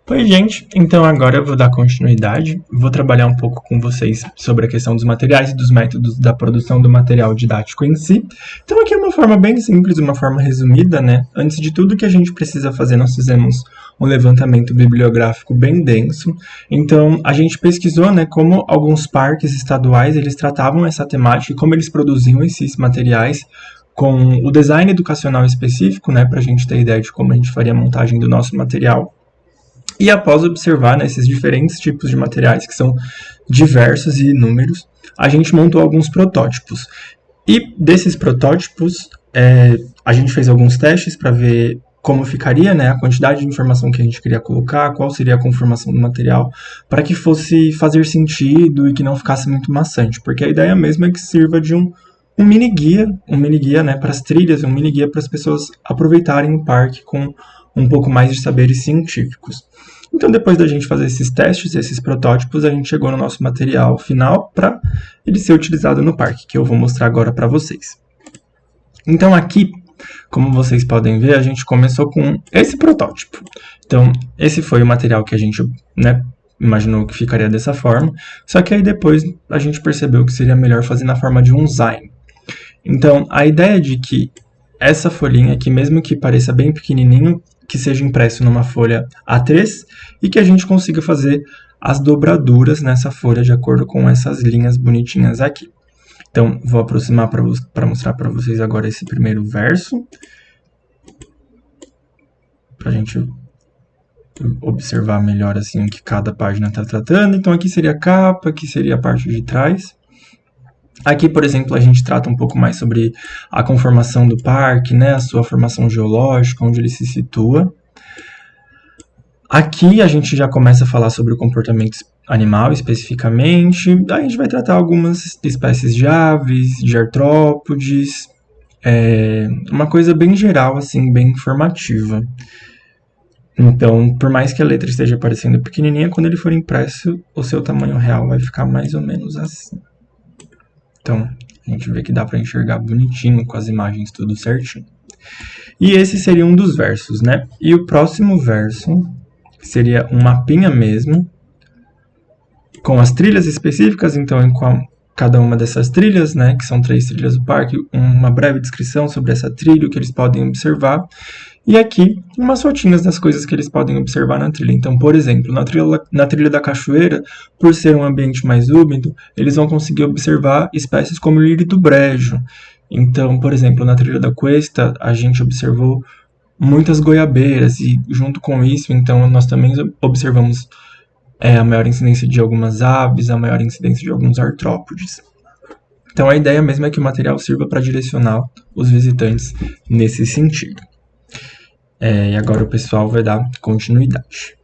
Oi, gente. Então agora eu vou dar continuidade. Vou trabalhar um pouco com vocês sobre a questão dos materiais e dos métodos da produção do material didático em si. Então aqui é uma forma bem simples, uma forma resumida, né? Antes de tudo que a gente precisa fazer, nós fizemos um levantamento bibliográfico bem denso. Então a gente pesquisou, né, como alguns parques estaduais eles tratavam essa temática e como eles produziam esses materiais com o design educacional específico, né, para a gente ter ideia de como a gente faria a montagem do nosso material. E após observar, né, esses diferentes tipos de materiais, que são diversos e inúmeros, a gente montou alguns protótipos. E desses protótipos, a gente fez alguns testes para ver como ficaria, né, a quantidade de informação que a gente queria colocar, qual seria a conformação do material, para que fosse fazer sentido e que não ficasse muito maçante, porque a ideia mesmo é que sirva de um mini guia, né, para as trilhas, um mini guia para as pessoas aproveitarem o parque com um pouco mais de saberes científicos. Então, depois da gente fazer esses testes, esses protótipos, a gente chegou no nosso material final para ele ser utilizado no parque, que eu vou mostrar agora para vocês. Então, aqui, como vocês podem ver, a gente começou com esse protótipo. Então, esse foi o material que a gente, né, imaginou que ficaria dessa forma, só que aí depois a gente percebeu que seria melhor fazer na forma de um Zaim. Então, a ideia de que essa folhinha aqui, mesmo que pareça bem pequenininho, que seja impresso numa folha A3 e que a gente consiga fazer as dobraduras nessa folha de acordo com essas linhas bonitinhas aqui. Então, vou aproximar para mostrar para vocês agora esse primeiro verso, para a gente observar melhor assim o que cada página está tratando. Então, aqui seria a capa, aqui seria a parte de trás. Aqui, por exemplo, a gente trata um pouco mais sobre a conformação do parque, né, a sua formação geológica, onde ele se situa. Aqui a gente já começa a falar sobre o comportamento animal especificamente. Daí a gente vai tratar algumas espécies de aves, de artrópodes, uma coisa bem geral, assim, bem informativa. Então, por mais que a letra esteja parecendo pequenininha, quando ele for impresso, o seu tamanho real vai ficar mais ou menos assim. Então, a gente vê que dá para enxergar bonitinho com as imagens tudo certinho. E esse seria um dos versos, né? E o próximo verso seria um mapinha mesmo, com as trilhas específicas, então em cada uma dessas trilhas, né, que são 3 trilhas do parque, uma breve descrição sobre essa trilha, o que eles podem observar. E aqui, umas fotinhas das coisas que eles podem observar na trilha. Então, por exemplo, na trilha da cachoeira, por ser um ambiente mais úmido, eles vão conseguir observar espécies como o lírio do brejo. Então, por exemplo, na trilha da cuesta, a gente observou muitas goiabeiras e, junto com isso, então, nós também observamos a maior incidência de algumas aves, a maior incidência de alguns artrópodes. Então, a ideia mesmo é que o material sirva para direcionar os visitantes nesse sentido. E agora o pessoal vai dar continuidade.